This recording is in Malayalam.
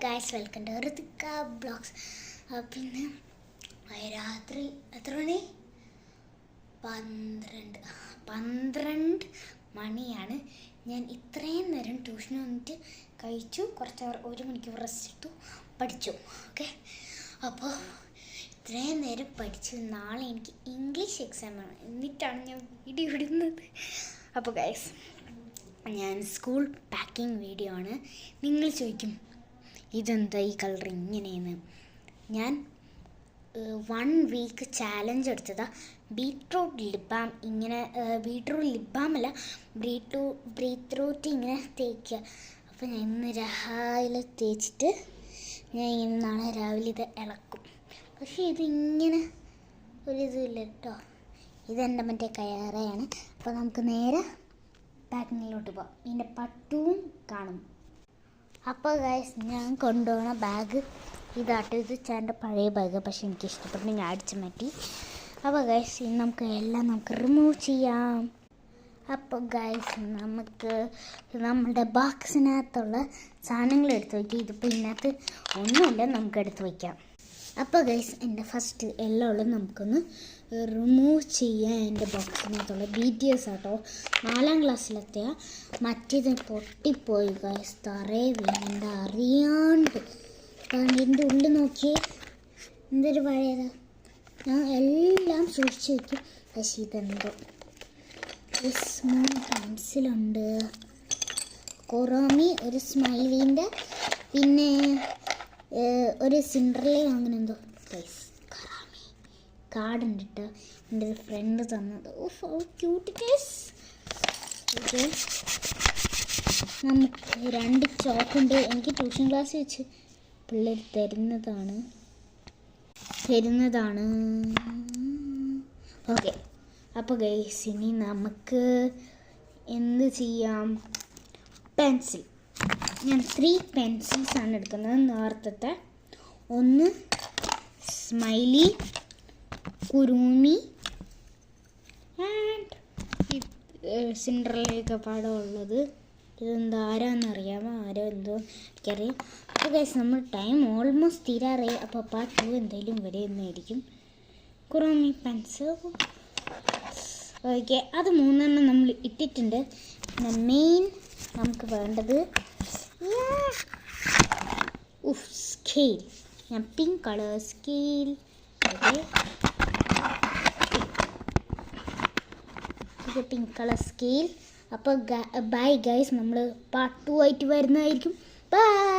Guys, welcome to Ritika blogs. പിന്നെ രാത്രി എത്ര മണി? 12 മണിയാണ്. ഞാൻ ഇത്രയും നേരം ട്യൂഷന് വന്നിട്ട് കഴിച്ചു, കുറച്ച് 1 മണിക്കൂർ റെസ്റ്റ് എടുത്തു, പഠിച്ചു. ഓക്കെ, അപ്പോൾ ഇത്രയും നേരം പഠിച്ചു. നാളെ എനിക്ക് ഇംഗ്ലീഷ് എക്സാമാണ്, എന്നിട്ടാണ് ഞാൻ വീഡിയോ ഇടുന്നത്. അപ്പോൾ ഗൈസ്, ഞാൻ സ്കൂൾ പാക്കിംഗ് വീഡിയോ ആണ്. നിങ്ങൾ ചോദിക്കും ഇതെന്താ ഈ കളർ ഇങ്ങനെയെന്ന്. ഞാൻ 1 വീക്ക് ചാലഞ്ച് എടുത്തതാണ്. Beetroot lip balm. ഇങ്ങനെ ബീട്രൂട്ട് ലിപ് ബാം അല്ല, ബീട്രൂട്ട് ഇങ്ങനെ തേക്കുക. അപ്പോൾ ഞാൻ ഇന്ന് രാവിലെ തേച്ചിട്ട് ഞാൻ ഇങ്ങനെ നാളെ രാവിലെ ഇത് ഇളക്കും. പക്ഷേ ഇതിങ്ങനെ ഒരിതില്ല കേട്ടോ. ഇതെൻ്റെ മറ്റേ കയറയാണ്. അപ്പോൾ നമുക്ക് നേരെ പാക്കിങ്ങിലോട്ട് പോകാം. ഇതിൻ്റെ പട്ടുവും കാണും. അപ്പോൾ ഗൈസ്, ഞാൻ കൊണ്ടുപോകുന്ന ബാഗ് ഇതാട്ടോ. ഇത് ചേട്ടൻ്റെ പഴയ ബാഗ്, പക്ഷെ എനിക്ക് ഇഷ്ടപ്പെട്ടു, ഞാൻ അടിച്ചു മാറ്റി. അപ്പോൾ ഗൈസ്, ഇന്ന് നമുക്ക് റിമൂവ് ചെയ്യാം. അപ്പോൾ ഗൈസ്, നമുക്ക് നമ്മുടെ ബോക്സിനകത്തുള്ള സാധനങ്ങൾ എടുത്ത് വയ്ക്കാം. ഇതിപ്പോൾ ഇതിനകത്ത് ഒന്നുമില്ല, നമുക്ക് എടുത്ത് വയ്ക്കാം. അപ്പോൾ ഗൈസ്, എൻ്റെ ഫസ്റ്റ് എല്ലാം ഉള്ളത് നമുക്കൊന്ന് റിമൂവ് ചെയ്യാൻ. എൻ്റെ ബോക്സിനകത്തുള്ള BTS ആട്ടോ, 4ാം ക്ലാസ്സിലെത്തിയ. മറ്റേത് പൊട്ടിപ്പോയി ഗൈസ്, തറയെ വീണ്ട അറിയാണ്ട്. കാരണം എൻ്റെ ഉള്ളിൽ നോക്കിയേ, എന്തൊരു പഴയതാ. ഞാൻ എല്ലാം സൂക്ഷിച്ച് വയ്ക്കും. പക്ഷേ ഇതെന്തോ സ്മോൾ പെൻസിലുണ്ട്, കൊറോമി, ഒരു സ്മൈലീൻ്റെ, പിന്നെ ഒരു സിൻഡ്രല്ല, അങ്ങനെ എന്തോ ഗൈസ് കൊറോമി കാർഡുണ്ട് കേട്ടോ. എൻ്റെ ഒരു ഫ്രണ്ട് തന്നത്. Cute guys. ഓക്കെ, നമുക്ക് 2 ചോക്കുണ്ട്. എനിക്ക് ട്യൂഷൻ ക്ലാസ് വെച്ച് പിള്ളേർ തരുന്നതാണ്. ഓക്കെ, അപ്പോൾ ഗൈസ്, ഇനി നമുക്ക് എന്ത് ചെയ്യാം? പെൻസിൽ. ഞാൻ 3 പെൻസിൽസാണ് എടുക്കുന്നത്. നേരത്തെ ഒന്ന് സ്മൈലി, കുരുമി ആൻഡ് സിൻഡ്രല്ലയൊക്കെ പാടമുള്ളത്. ഇതെന്താ, ആരാന്നറിയാമോ? ആരോ എന്തോ എനിക്കറിയാം. അപ്പോൾ ഗൈസ്, നമ്മൾ ടൈം ഓൾമോസ്റ്റ് തീരാറായി. അപ്പോൾ പാർട്ട് 2 എന്തായാലും വരുന്നതായിരിക്കും. കുറുമി പെൻസിൽ. ഓക്കെ, അത് 3 നമ്മൾ ഇട്ടിട്ടുണ്ട്. പിന്നെ മെയിൻ നമുക്ക് വേണ്ടത് സ്കെയിൽ. ഞാൻ പിങ്ക് കളർ സ്കെയിൽ. ഓക്കെ, ഇത് പിങ്ക് കളർ സ്കെയിൽ. അപ്പോൾ ബൈ ഗൈസ്, നമ്മൾ പാർട്ട് 2 ആയിട്ട് വരുന്നതായിരിക്കും. ബൈ.